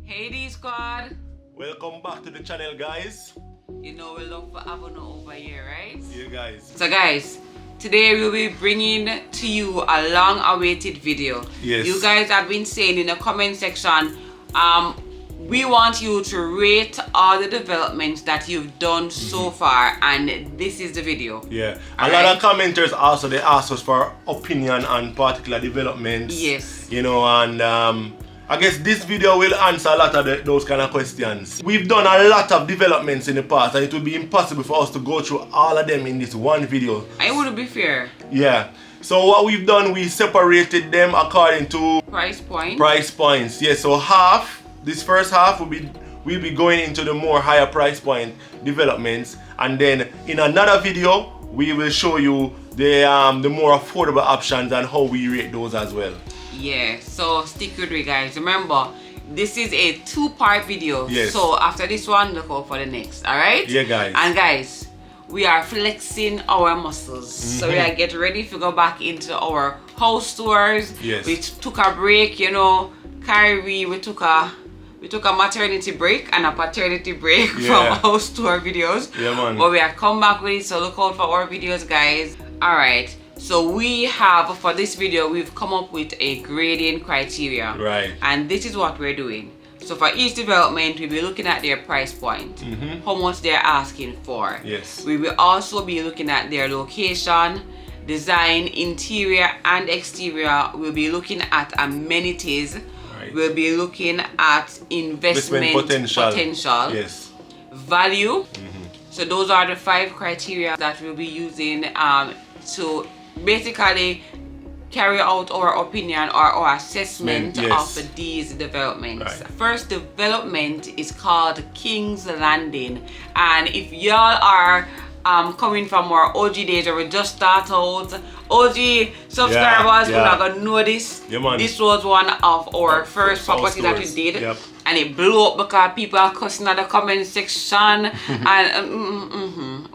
Hey D Squad! Welcome back to the channel, guys. You know we look for Avenue over here, right? Yeah, guys. So guys, today we'll be bringing to you a long-awaited video. Yes. You guys have been saying in the comment section, we want you to rate all the developments that you've done so far, and this is the video. Yeah. A lot of commenters also, they ask us for opinion on particular developments. Yes. You know, and I guess this video will answer a lot of those kind of questions. We've done a lot of developments in the past, and it would be impossible for us to go through all of them in this one video. It wouldn't be fair. Yeah. So what we've done, we separated them according to Price point. price points. Yeah, so half, this first half we'll be going into the more higher price point developments, and then in another video we will show you the more affordable options and how we rate those as well. Yeah, so stick with me guys. Remember, this is a two-part video. Yes. So after this one, look out for the next. Alright? Yeah, guys. And guys, we are flexing our muscles. So we are getting ready to go back into our house tours. Yes. We took a break, you know. Kyrie, we took a maternity break and a paternity break from house tour videos. Yeah, man. But we have come back with it, so look out for our videos, guys. Alright. So we have, for this video, we've come up with a grading criteria. Right. And this is what we're doing. So for each development, we'll be looking at their price point, how much they're asking for. Yes. We will also be looking at their location, design, interior and exterior. We'll be looking at amenities. Right. We'll be looking at investment potential. Yes. Value. So those are the 5 criteria that we'll be using to basically carry out our opinion or our assessment of these developments. Right. First development is called KingsLanding, and if y'all are coming from our OG days, or we just start out, OG subscribers who are gonna know this. Yeah, man. This was one of our first properties that we did. Yep. And it blew up because people are cussing at the comment section and I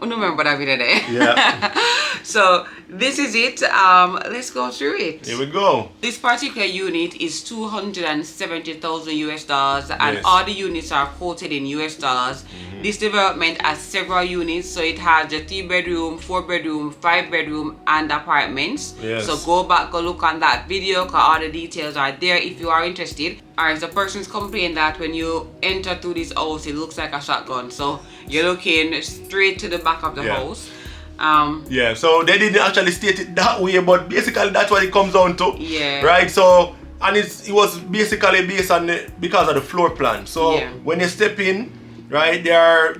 remember that video there. Yeah. So this is it. Let's go through it. Here we go. This particular unit is $270,000 US, and all the units are quoted in US dollars. This development has several units, so it has a 3-bedroom, 4-bedroom, 5-bedroom, and apartments. Yes. So go back, go look on that video, because all the details are there if you are interested. Alright, the person's complained that when you enter through this house, it looks like a shotgun. So you're looking straight to the back of the house. Yeah, so they didn't actually state it that way, but basically that's what it comes down to. Yeah. Right, so, and it was basically based on because of the floor plan. So when you step in, right, there are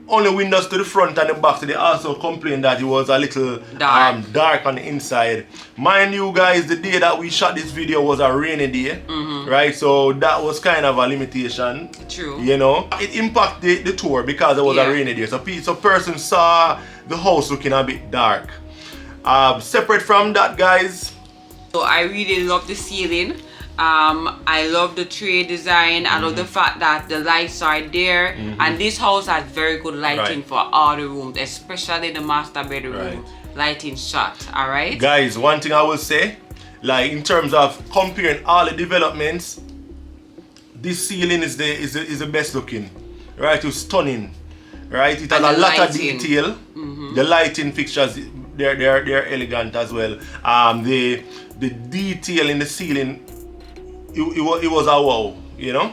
only windows to the front and the back, so they also complained that it was a little dark on the inside. Mind you guys, the day that we shot this video was a rainy day, right? So that was kind of a limitation. True. You know, it impacted the tour because it was a rainy day. So person saw the house looking a bit dark. Separate from that, guys. So I really love the ceiling. I love the tray design. I love the fact that the lights are there, and this house has very good lighting for all the rooms, especially the master bedroom lighting shot. All right, guys, one thing I will say, like in terms of comparing all the developments, this ceiling is the best looking. Right, it's stunning. Right, it has a lot of detail. The lighting fixtures, they're elegant as well. The detail in the ceiling, it was a wow, you know.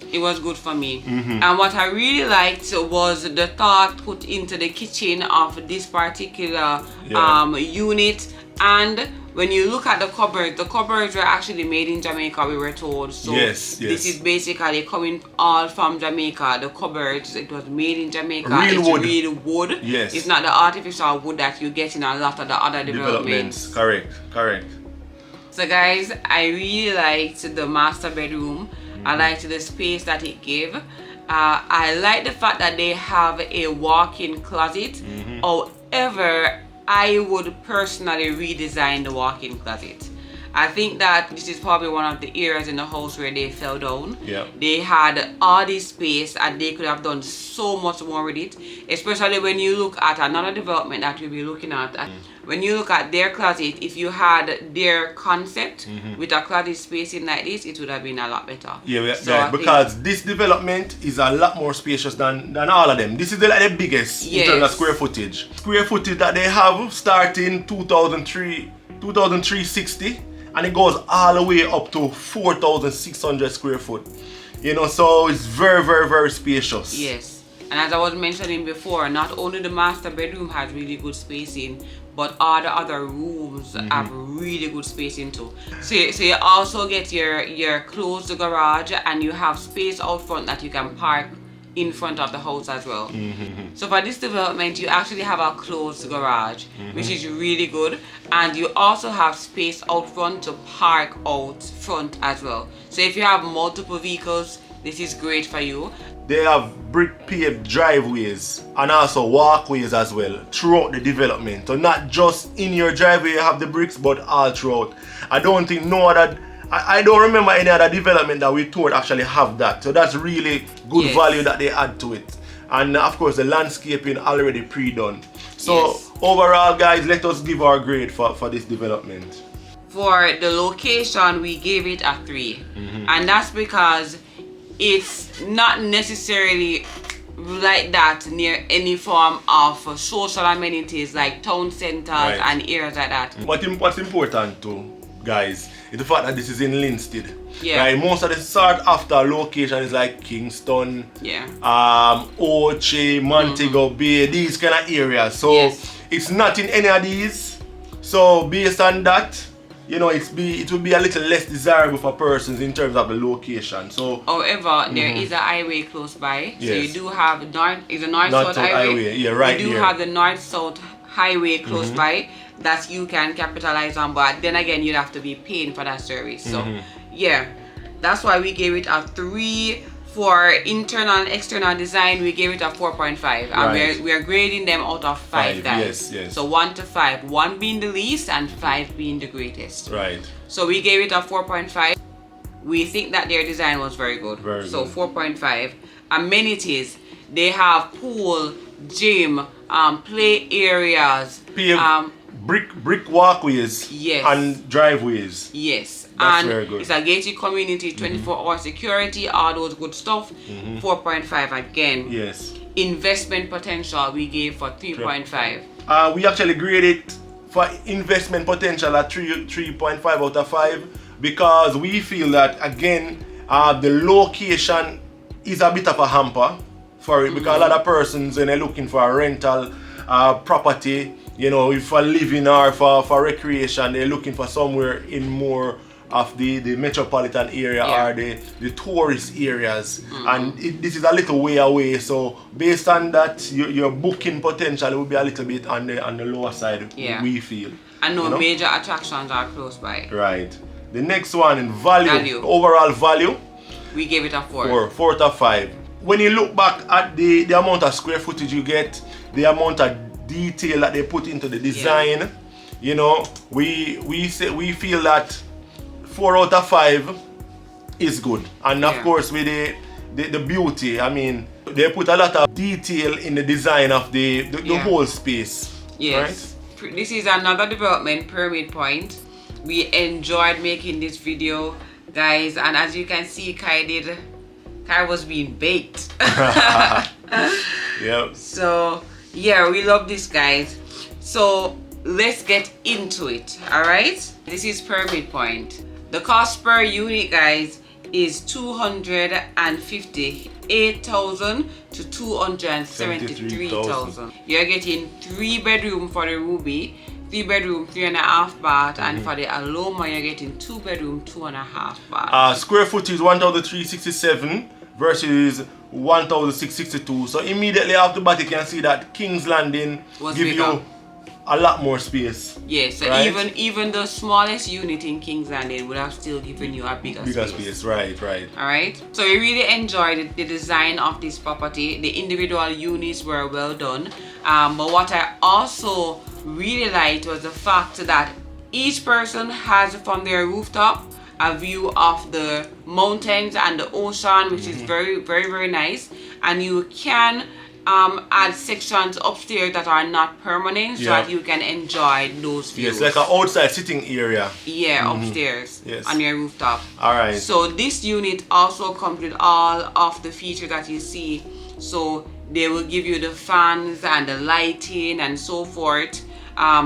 It was good for me. And what I really liked was the thought put into the kitchen of this particular unit. And when you look at the cupboards were actually made in Jamaica, we were told. So this is basically coming all from Jamaica. The cupboards, it was made in Jamaica. Real wood. Yes. It's not the artificial wood that you get in a lot of the other developments. Correct. So guys, I really liked the master bedroom. I liked the space that it gave. I like the fact that they have a walk-in closet. However, I would personally redesign the walk-in closet. I think that this is probably one of the areas in the house where they fell down. Yeah. They had all this space and they could have done so much more with it, especially when you look at another development that we'll be looking at. When you look at their closet, if you had their concept with a closet spacing like this, it would have been a lot better. Yeah, So because this development is a lot more spacious than all of them. This is like the biggest in terms of square footage. Square footage that they have starting 2360, and it goes all the way up to 4,600 square foot. You know, so it's very, very, very spacious. Yes. And as I was mentioning before, not only the master bedroom has really good spacing, but all the other rooms have really good spacing too. So you also get your closed garage, and you have space out front that you can park in front of the house as well. So for this development, you actually have a closed garage, which is really good, and you also have space out front to park out front as well. So if you have multiple vehicles, this is great for you. They have brick paved driveways and also walkways as well throughout the development. So not just in your driveway you have the bricks, but all throughout. I don't think I don't remember any other development that we toured actually have that. So that's really good value that they add to it. And of course the landscaping already pre-done. So overall, guys, let us give our grade for this development. For the location, we gave it a 3. And that's because it's not necessarily like that near any form of social amenities like town centers and areas like that. What's important too, guys, is the fact that this is in Linstead. Yeah. Right? Most of the sought after location is like Kingston, Ocho, Montego Bay, these kind of areas. So it's not in any of these. So based on that, you know, it will be a little less desirable for persons in terms of the location. So, however, there is a highway close by. So you do have the north-south highway. Yeah, right. You do have the north-south highway close by that you can capitalize on. But then again, you'd have to be paying for that service. So, yeah, that's why we gave it a 3. For internal and external design, we gave it a 4.5, and we are grading them out of 5 guys. Yes. So 1 to 5, 1 being the least and 5 being the greatest. Right. So we gave it a 4.5. We think that their design was very good. So 4.5. Amenities, they have pool, gym, play areas, brick walkways and driveways. Yes. That's and very good. It's a gated community, 24-hour security, all those good stuff. 4.5 again. Yes. Investment potential we gave for 3.5. We actually graded for investment potential at 3.5 out of 5 because we feel that again the location is a bit of a hamper for it because a lot of persons when they're looking for a rental property, you know, if for living or for recreation, they're looking for somewhere in more of the metropolitan area or the tourist areas, and this is a little way away. So based on that, your booking potential will be a little bit on the lower side. We feel. And no major attractions are close by. Right. The next one in value. Overall value, we gave it a 4. 4 out of 5. When you look back at the amount of square footage you get, the amount of detail that they put into the design, you know, we feel that 4 out of 5 is good. And of course with the beauty, I mean, they put a lot of detail in the design of the whole space. Yes. Right? This is another development, Pyramid Point. We enjoyed making this video, guys, and as you can see, Kai was being baked. So yeah, we love this, guys. So let's get into it. All right, this is Pyramid Point. The cost per unit, guys, is 258,000 to 273,000. You're getting 3 bedroom for the Ruby, 3 bedroom, 3.5 bath, and for the Aloma, you're getting 2 bedroom, 2.5 bath. Square foot is 1,367 versus 1,662. So immediately after that, you can see that KingsLanding give you a lot more space. Yes, so even the smallest unit in KingsLanding would have still given you a bigger space. Right. Alright, so we really enjoyed the design of this property. The individual units were well done. But what I also really liked was the fact that Each person has from their rooftop a view of the mountains and the ocean, which is very, very, very nice. And you can add sections upstairs that are not permanent, so that you can enjoy those views. Yes, like an outside sitting area. Yeah, upstairs on your rooftop. Alright. So this unit also comes with all of the features that you see. So they will give you the fans and the lighting and so forth.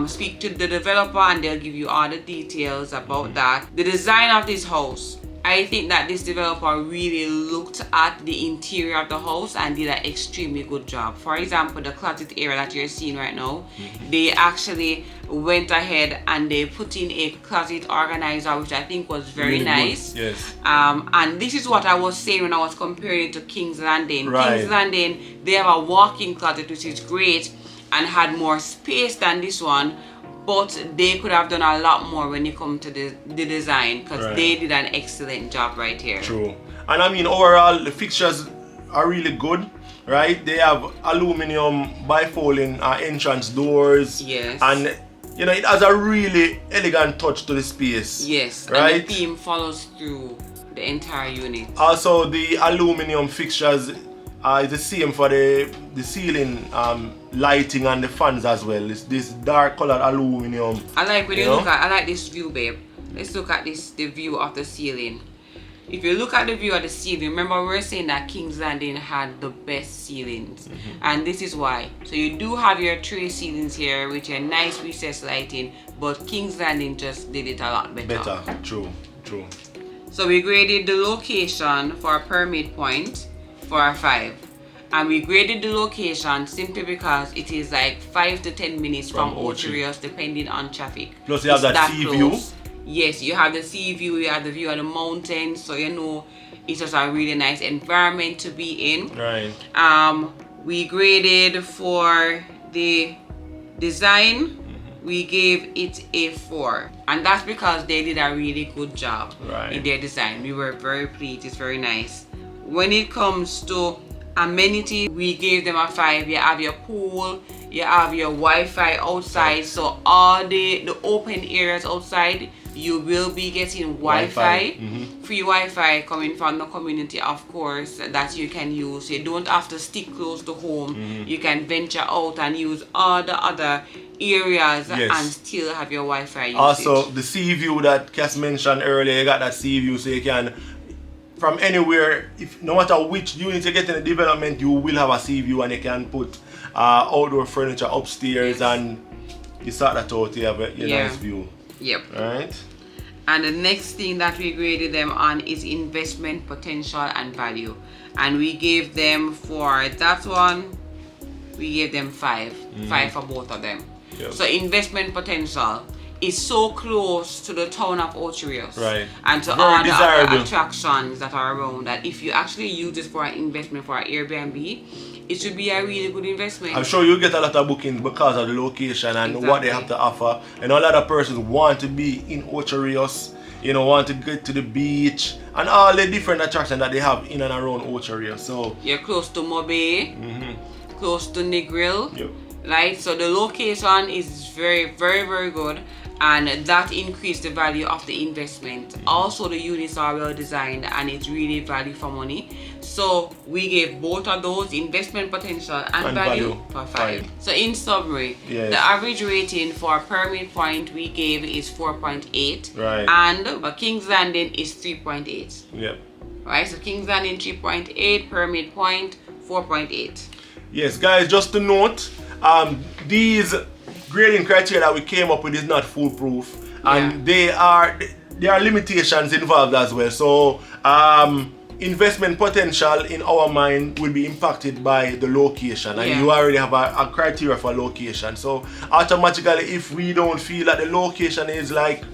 Speak to the developer and they'll give you all the details about that. The design of this house, I think that this developer really looked at the interior of the house and did an extremely good job. For example, the closet area that you're seeing right now, they actually went ahead and they put in a closet organizer, which I think was very really nice. Good. Yes. And this is what I was saying when I was comparing it to KingsLanding. Right. KingsLanding, they have a walk-in closet, which is great and had more space than this one, but they could have done a lot more when it comes to the design, because they did an excellent job right here. True. And I mean, overall the fixtures are really good, right? They have aluminum bifolding entrance doors. Yes. And you know, it has a really elegant touch to the space. Yes. Right? And the theme follows through the entire unit. Also, the aluminum fixtures is the same for the ceiling lighting and the fans as well. It's this dark colored aluminum. I like when you look at, I like this view, babe. Let's look at this, the view of the ceiling. If you look at the view of the ceiling, remember we were saying that KingsLanding had the best ceilings. And this is why. So you do have your tray ceilings here with your nice recessed lighting, but KingsLanding just did it a lot better. True. So we graded the location for a permit point for a 5. And we graded the location simply because it is like 5 to 10 minutes from Ocho Rios, depending on traffic. Plus you have that sea view. Yes, you have the sea view, you have the view of the mountains, so you know it's just a really nice environment to be in. Right. We graded for the design, we gave it a 4. And that's because they did a really good job in their design. We were very pleased, it's very nice. When it comes to amenity, we gave them a 5. You have your pool, you have your Wi-Fi outside, so all the open areas outside, you will be getting Wi-Fi. Free Wi-Fi coming from the community, of course, that you can use. You don't have to stick close to home. You can venture out and use all the other areas and still have your Wi-Fi usage. Also, the sea view that Cass mentioned earlier, you got that sea view, so you can from anywhere, if no matter which unit you get in the development, you will have a sea view and you can put outdoor furniture upstairs and you start that out, you have a nice view. Yep. Right. And the next thing that we graded them on is investment potential and value. And we gave them for that one, we gave them 5. 5 for both of them. Yep. So investment potential is so close to the town of Ocho Rios and to all the other attractions that are around that if you actually use this for an investment for an Airbnb, it should be a really good investment. I'm sure you get a lot of bookings because of the location and what they have to offer. And a lot of persons want to be in Ocho Rios, you know, want to get to the beach and all the different attractions that they have in and around Ocho Rios. So you're close to Mobe, close to Negril, right? So the location is very, very, very good. And that increased the value of the investment. Also, the units are well designed and it's really value for money. So we gave both of those, investment potential and value for 5. So in summary, the average rating for permit point we gave is 4.8. And KingsLanding is 3.8. Yep. Right, so KingsLanding 3.8, permit point 4.8. Yes, guys, just to note, these grading criteria that we came up with is not foolproof, and there are limitations involved as well. So investment potential in our mind will be impacted by the location, and you already have a criteria for location. So automatically, if we don't feel that the location is like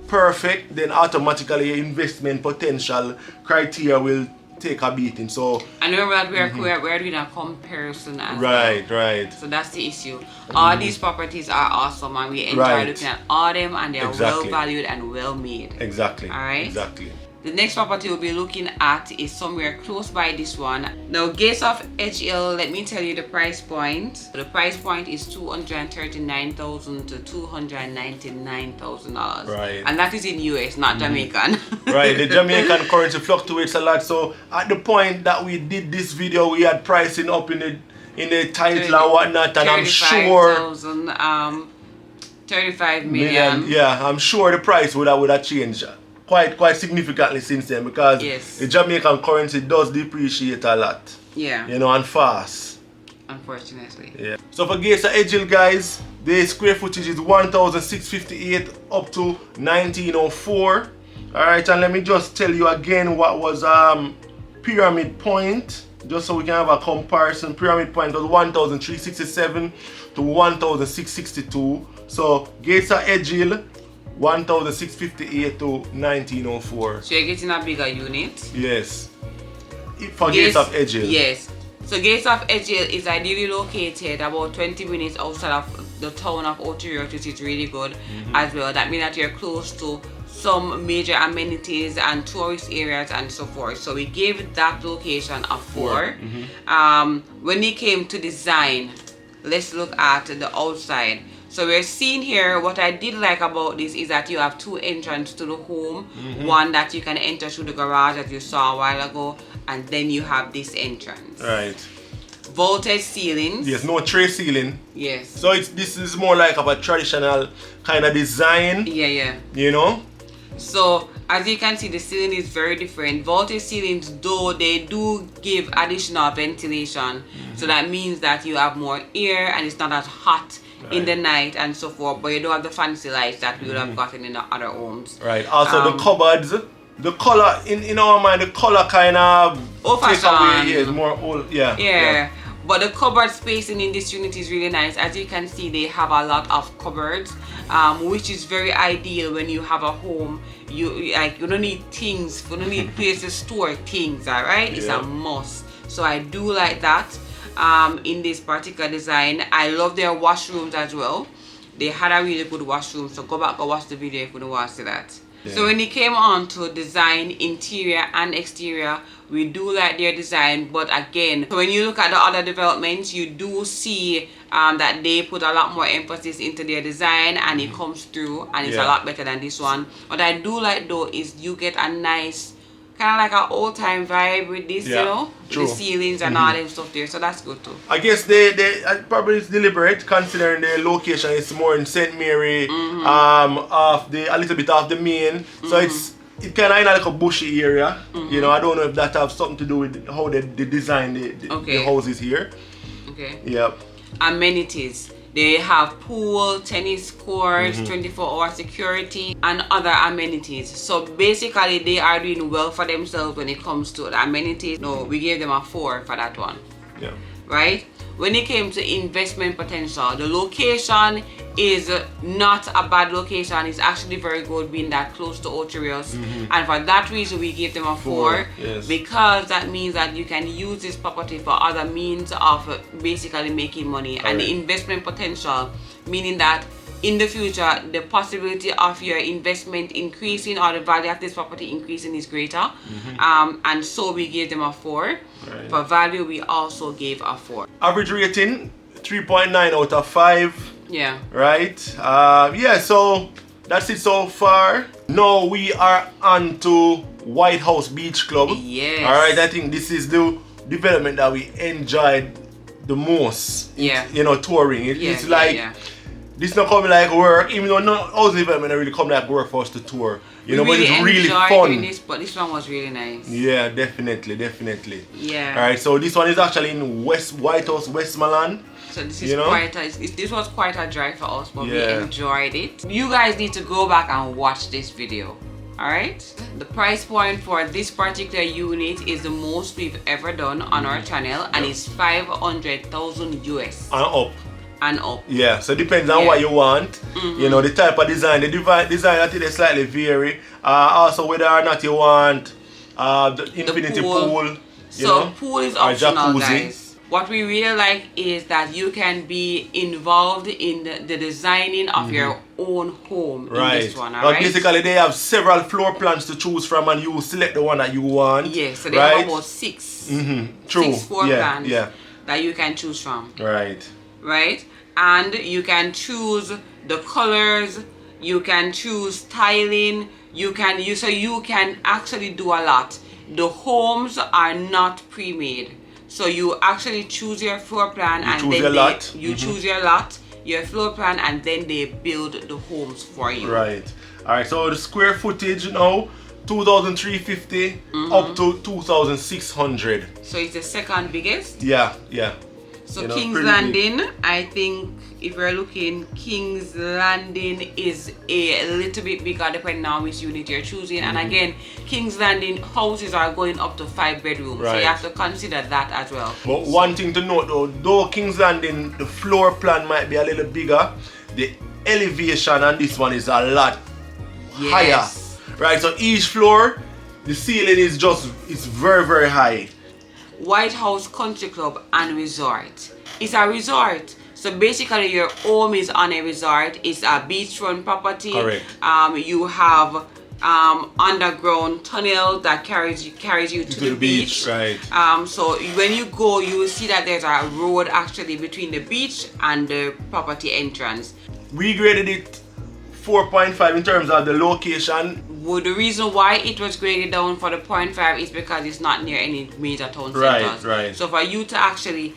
perfect, then automatically investment potential criteria will take a beating. So and remember that we're doing a comparison as well. Right. So that's the issue. All these properties are awesome and we enjoy looking at all them and they are well valued and well made. Exactly. Alright. Exactly. The next property we'll be looking at is somewhere close by this one. Now, gates of Edgehhill, let me tell you the price point. The price point is $239,000 to $299,000. Right. And that is in US, not Jamaican. Right, the Jamaican currency fluctuates a lot. So at the point that we did this video, we had pricing up in the title and whatnot, and I'm sure 35 million. Yeah, I'm sure the price would have changed quite significantly since then, because the Jamaican currency does depreciate a lot. Yeah. You know, and fast. Unfortunately. Yeah. So for gates of Edgehhill, guys, the square footage is 1,658 up to 1,904. Alright, and let me just tell you again what was Pyramid Point, just so we can have a comparison. Pyramid Point was 1,367 to 1,662. So gates of Edgehhill, 1,658 to 1,904. So you're getting a bigger unit? Yes. For gates of Edgehhill. Yes. So gates of Edgehhill is ideally located about 20 minutes outside of the town of Ocho, which is really good as well. That means that you're close to some major amenities and tourist areas and so forth. So we gave that location a 4. When it came to design, let's look at the outside. So we're seeing here, what I did like about this is that you have 2 entrances to the home. One that you can enter through the garage that you saw a while ago, and then you have this entrance. Right. Vaulted ceilings. Yes, no tray ceiling. Yes. So this is more like of a traditional kind of design. Yeah. You know? So as you can see, the ceiling is very different. Vaulted ceilings, though, they do give additional ventilation. So that means that you have more air and it's not as hot in the night and so forth, but you don't have the fancy lights that we would have gotten in the other homes. Right. Also the cupboards, the color in our mind, the color kind of take away. Is more old. Yeah. But the cupboard spacing in this unit is really nice. As you can see, they have a lot of cupboards, which is very ideal when you have a home. You don't need things, you don't need place to store things. All right, it's a must. So I do like that. In this particular design, I love their washrooms as well. They had a really good washroom, so go back and watch the video if you don't want to see that. So when it came on to design, interior and exterior, we do like their design. But again, when you look at the other developments, you do see that they put a lot more emphasis into their design, and it comes through, and it's a lot better than this one. What I do like though is you get a nice kind of like an old time vibe with this, you know, the ceilings and all that stuff there. So that's good too. I guess they probably it's deliberate, considering the location is more in St. Mary, off a little bit off the main. So it kind of in like a bushy area. You know, I don't know if that have something to do with how they design the houses here. Okay. Yep. Amenities. They have pool, tennis courts, 24-hour security, and other amenities. So basically, they are doing well for themselves when it comes to the amenities. No, we gave them a 4 for that one. Yeah. Right? When it came to investment potential, the location is not a bad location. It's actually very good, being that close to Ocho Rios. And for that reason, we gave them a 4. Because that means that you can use this property for other means of basically making money. And the investment potential, meaning that in the future, the possibility of your investment increasing or the value of this property increasing is greater. And so we gave them a 4. For value, we also gave a 4. Average rating, 3.9 out of 5. Yeah. Right? So that's it so far. Now we are on to Whitehouse Beach Club. Yes. Alright, I think this is the development that we enjoyed the most. Yeah. You know, touring. It's like this not coming like work, even though not all the development really come like work for us to tour. You know, but it's really fun. Doing this, but this one was really nice. Yeah, definitely. Yeah. Alright, so this one is actually in Whitehouse, Westmoreland. So this is this was quite a drive for us, but we enjoyed it. You guys need to go back and watch this video. Alright? The price point for this particular unit is the most we've ever done on our channel, and it's 500,000 US. And up. Yeah, so it depends on what you want. You know, the type of design. The design I think they slightly vary. Also whether or not you want the infinity pool. So pool is optional, guys. what we really like is that you can be involved in the designing of your own home in this one, alright? Basically, they have several floor plans to choose from, and you select the one that you want. Yes, so they have about 6. True. 6 floor plans that you can choose from. Right? And you can choose the colors, you can choose styling, you can actually do a lot. The homes are not pre-made. So you actually choose your floor plan choose your lot, your floor plan, and then they build the homes for you. Alright, so the square footage now 2,350 up to 2,600. So it's the second biggest? Yeah. So KingsLanding, I think if we're looking, KingsLanding is a little bit bigger depending on which unit you're choosing. And again, KingsLanding houses are going up to 5 bedrooms. So you have to consider that as well. But one thing to note though KingsLanding, the floor plan might be a little bigger, the elevation on this one is a lot higher. Right, so each floor, the ceiling is very, very high. Whitehouse Country Club and Resort. It's a resort. So basically your home is on a resort. It's a beachfront property. Correct. You have underground tunnel that carries you to the beach. Right. So when you go, you will see that there's a road actually between the beach and the property entrance. We graded it 4.5 in terms of the location. Well, the reason why it was graded down for the 0.5 is because it's not near any major town centers. Right. So for you to actually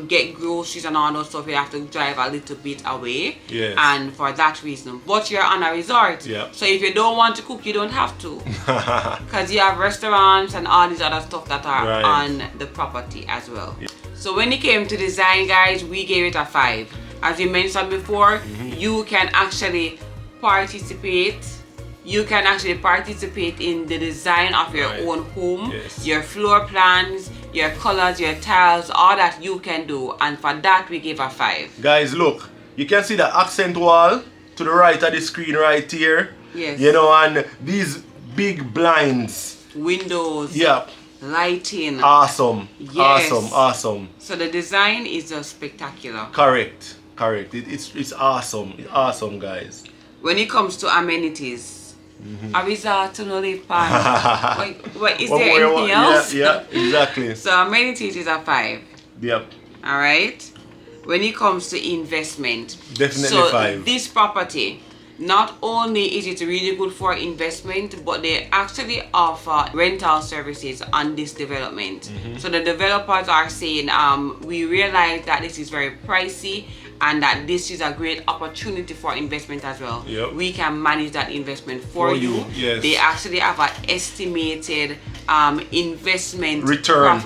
get groceries and all those stuff, you have to drive a little bit away. Yes. And for that reason. But you're on a resort. Yep. So if you don't want to cook, you don't have to. Because you have restaurants and all these other stuff that are on the property as well. Yep. So when it came to design, guys, we gave it a 5. As we mentioned before, you can actually participate. You can actually participate in the design of your own home, your floor plans, your colors, your tiles, all that you can do. And for that, we give a 5. Guys, look, you can see the accent wall to the right of the screen right here. Yes. You know, and these big blinds. Windows. Yeah. Lighting. Awesome. Yes. Awesome. So the design is just spectacular. Correct. It's awesome. It's awesome, guys. When it comes to amenities, a resort to no live pan. What is there anything else? Yeah, exactly. So amenities is a 5. Yep. Alright. When it comes to investment, definitely 5. So this property, not only is it really good for investment, but they actually offer rental services on this development. So the developers are saying, we realize that this is very pricey and that this is a great opportunity for investment as well. Yep. We can manage that investment for you. Yes. They actually have an estimated investment return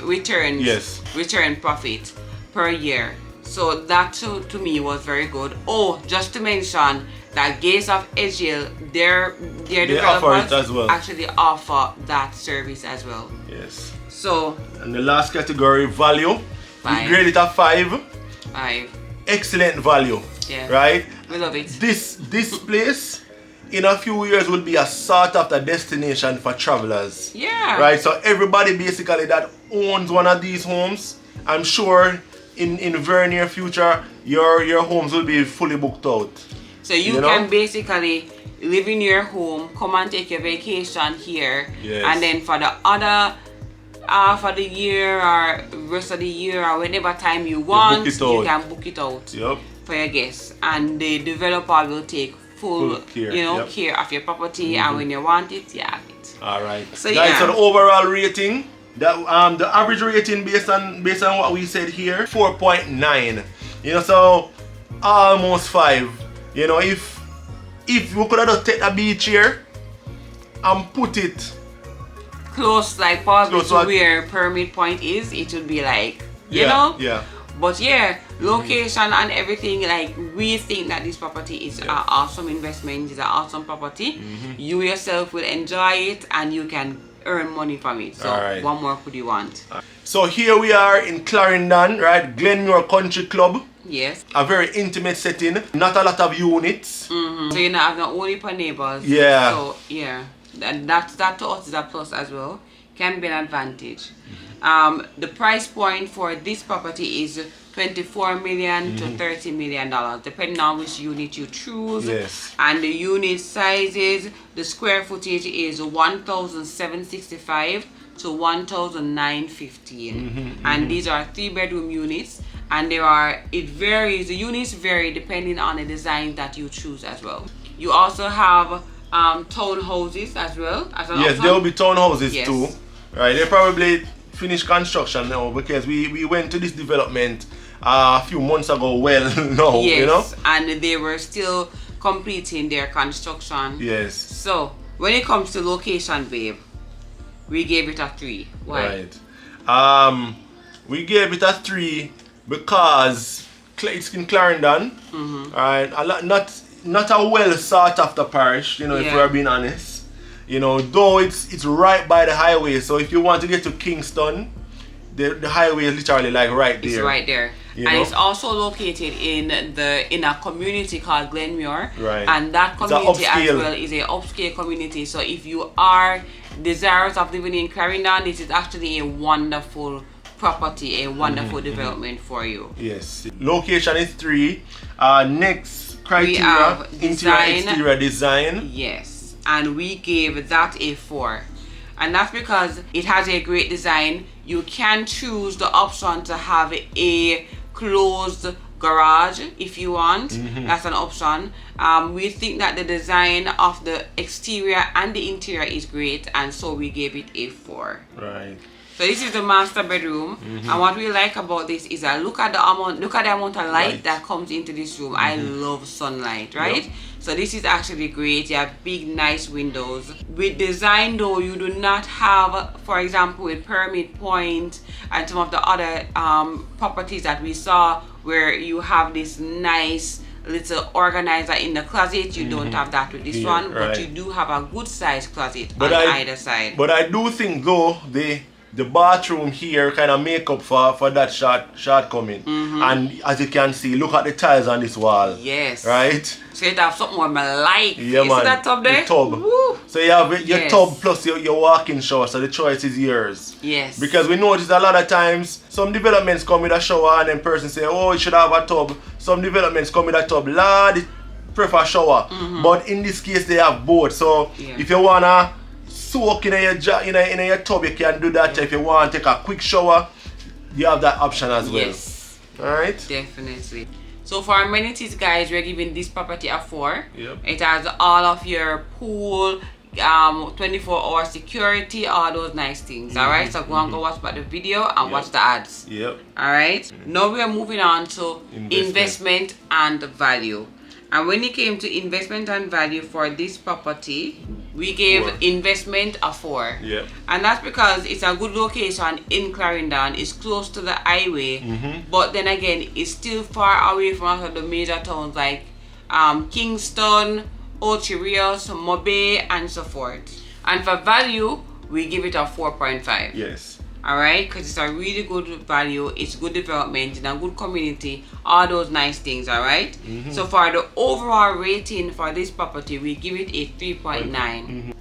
profit per year. So that to me was very good. Oh, just to mention that Gates of Edgehhill, their developers as well. actually offer that service as well. Yes. So and the last category, value. 5. We grade it a 5. 5. Excellent value. Yeah. Right? We love it. This place in a few years will be a sought after destination for travelers. Yeah. Right? So everybody basically that owns one of these homes, I'm sure in very near future your homes will be fully booked out. So you can basically live in your home, come and take your vacation here, and then for the other half of the year or rest of the year or whenever time you want, you can book it out for your guests, and the developer will take full care, care of your property, and when you want it, you have it. All right. So guys, so the overall rating, the average rating based on what we said here, 4.9. You know, so almost 5. You know, if we could have just take a beach here and put it close, like probably to where Pyramid Point is, it would be like, you know? Yeah. But yeah, location and everything, like we think that this property is an awesome investment, it's an awesome property. You yourself will enjoy it and you can earn money from it. So what more could you want? So here we are in Clarendon, right? Glenmuir Country Club. Yes. A very intimate setting, not a lot of units. So you know, have not only for neighbors. Yeah. So yeah, that to us is a plus as well. Can be an advantage. The price point for this property is 24 million to 30 million dollars, depending on which unit you choose. Yes. And the unit sizes, the square footage is 1,765 to 1,915. And these are 3-bedroom units, and it varies, the units vary depending on the design that you choose as well. You also have townhouses as well as an option. There will be townhouses too. Right, they probably finished construction now, because we went to this development a few months ago. And they were still completing their construction. Yes. So when it comes to location, babe, we gave it a 3. Why? Right. We gave it a 3 because it's in Clarendon. Right. Not a well sought after parish, if we're being honest. Though it's right by the highway, so if you want to get to Kingston, the highway is literally like right there. It's right there. And it's also located in a community called Glenmuir. Right. And that community as well is an upscale community. So if you are desirous of living in Clarendon, this is actually a wonderful property, a wonderful development for you. Yes. Location is 3. Next criteria, we have interior exterior design. Yes. And we gave that a 4. And that's because it has a great design. You can choose the option to have a closed garage if you want. That's an option. We think that the design of the exterior and the interior is great, and so we gave it a 4. Right. So this is the master bedroom, and what we like about this is that look at the amount of light that comes into this room. I love sunlight, right? Yep. So this is actually great. You have big, nice windows. With design though, you do not have, for example, with Pyramid Point and some of the other properties that we saw, where you have this nice little organizer in the closet. You don't have that with this one, but you do have a good size closet on either side. But I do think though the bathroom here kind of make up for that shortcoming. And as you can see, look at the tiles on this wall. Yes. Right? So you have something more like. Yeah, you see that tub there? The tub. Woo. So you have your tub plus your walk-in shower, so the choice is yours. Yes. Because we notice a lot of times some developments come with a shower and then person say, oh, you should have a tub. Some developments come with a tub. Lord, prefer shower. But in this case they have both. So if you wanna soak in your tub, you can do that. If you want to take a quick shower, you have that option as well. Yes. Alright? Definitely. So for amenities, guys, we're giving this property a 4. Yep. It has all of your pool, 24-hour security, all those nice things. Alright, so go and go watch the video and watch the ads. Yep. Alright. Now we are moving on to investment and value. And when it came to investment and value for this property, we gave investment a 4. Yep. And that's because it's a good location in Clarendon. It's close to the highway, but then again, it's still far away from other the major towns like Kingston, Ocho, Rios, Mobe, and so forth. And for value, we give it a 4.5. Yes. Alright, because it's a really good value, it's good development in a good community, all those nice things. Alright, so for the overall rating for this property, we give it a 3.9.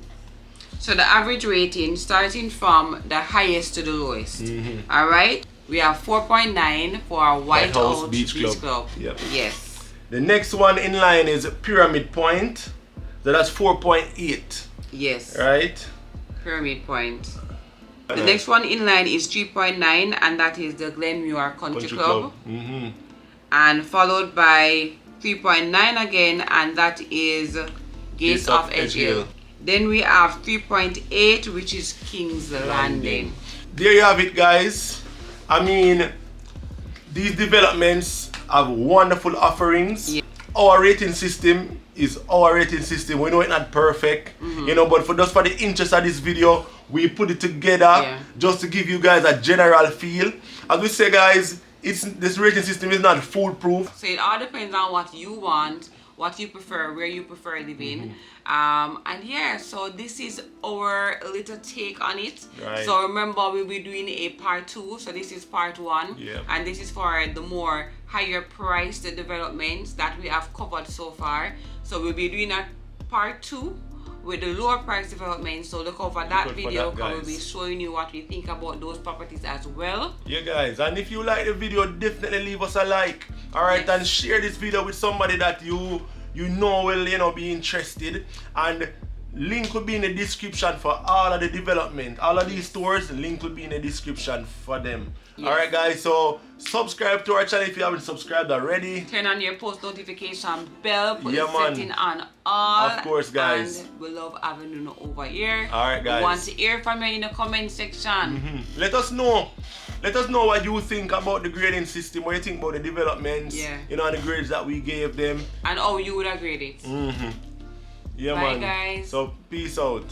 So the average rating starting from the highest to the lowest. Alright, we have 4.9 for our Whitehouse Beach Club. Yep. Yes. The next one in line is Pyramid Point, so that's 4.8. Yes. Right? Pyramid Point. The next one in line is 3.9, and that is the Glenmuir Country Club. And followed by 3.9 again, and that is Gates of Edgehhill. Then we have 3.8, which is KingsLanding. There you have it, guys. I mean, these developments have wonderful offerings. Yeah. Our rating system is our rating system. We know it's not perfect, but for the interest of this video, we put it together just to give you guys a general feel. As we say, guys, this rating system is not foolproof. So it all depends on what you want, what you prefer, where you prefer living. And yeah, so this is our little take on it. Right. So remember, we'll be doing a part 2. So this is part 1. Yeah. And this is for the more higher priced developments that we have covered so far. So we'll be doing a part 2 with the lower price development. So look out for that video. guys. We'll be showing you what we think about those properties as well. Yeah, guys, and if you like the video, definitely leave us a like. Alright, and share this video with somebody that you know will be interested. And link will be in the description for all of the development. All of these stores, the link will be in the description for them. Yes. Alright guys, so subscribe to our channel if you haven't subscribed already. Turn on your post notification bell, put the setting on all. Of course, guys. And we love having you over here. Alright guys. We want to hear from you in the comment section. Let us know. Let us know what you think about the grading system, what you think about the developments, and the grades that we gave them. And how you would grade it. Yeah, bye man. Guys. So peace out.